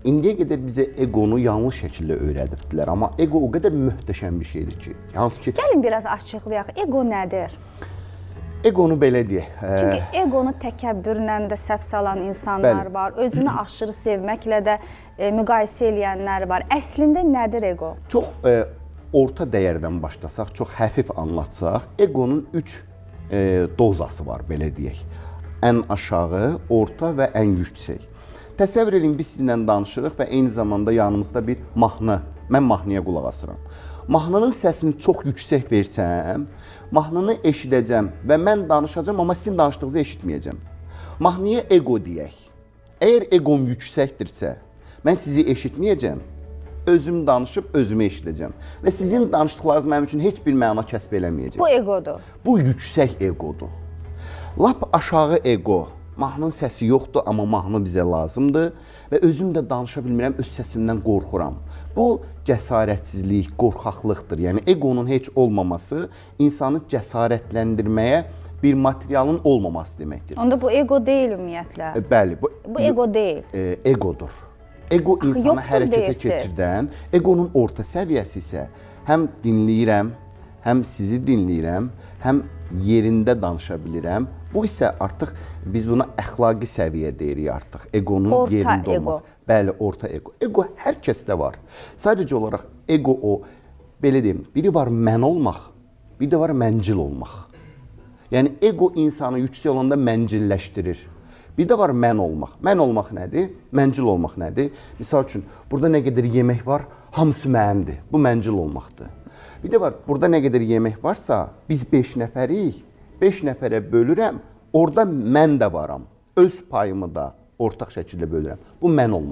İndiyə qədər bizə eqonu yanlış şəkildə öyrədirdilər, amma ego o qədər möhtəşəm bir şeydir ki, hansı ki... Gəlin biraz açıqlayaq, ego nədir? Egonu belə deyək. Çünki egonu təkəbbürlə də səhv salan insanlar var, özünü aşırı sevməklə də müqayisə eləyənlər var. Əslində nədir ego? Çox orta dəyərdən başlasaq, çox həfif anlatsaq, egonun 3 dozası var, belə deyək. Ən aşağı, orta və ən yüksək. Təsəvvür edin, biz sizinlə danışırıq və eyni zamanda yanımızda bir mahnı, mən mahnıya qulaq asıram. Mahnının səsini çox yüksək versəm, mahnını eşidəcəm və mən danışacağam, amma sizin danışdığınızı eşitməyəcəm. Mahnıya ego deyək. Əgər egom yüksəkdirsə, mən sizi eşitməyəcəm, özüm danışıb özümü eşidəcəm. Və sizin danışdıqlarınız mənim üçün heç bir məna kəsb eləməyəcək. Bu egodur. Bu yüksək egodur. Lap aşağı ego. Mahnının səsi yoxdur, amma mahnı bizə lazımdır və özüm də danışa bilmirəm, öz səsimdən qorxuram. Bu cəsarətsizlik, qorxaqlıqdır. Yəni egonun heç olmaması insanı cəsarətləndirməyə bir materialın olmaması deməkdir. Onda bu ego deyil ümumiyyətlə. Bəli, bu ego deyil. Egodur. Ego insanı hərəkətə keçirdən, egonun orta səviyyəsi isə həm dinləyirəm, həm sizi dinləyirəm, həm yerində danışa bilirəm. Bu isə artıq biz buna əxlaqi səviyyə deyirik artıq. Egonun yerində olması. Bəli, orta ego. Ego hər kəsdə var. Sadəcə olaraq ego o, belə deyim, biri var mən olmaq, bir də var məncil olmaq. Yəni ego insanı yüksək olanda məncilləşdirir. Bir də var mən olmaq. Mən olmaq nədir? Məncil olmaq nədir? Misal üçün, burada nə qədər yemək var, hamısı mənimdir. Bu məncil olmaqdır. Bir də var, burada nə qədər yemək varsa, biz 5 nəfərik, 5 nəfərə bölürəm, orada mən də varam. Öz payımı da ortaq şəkildə bölürəm. Bu mən olmaq.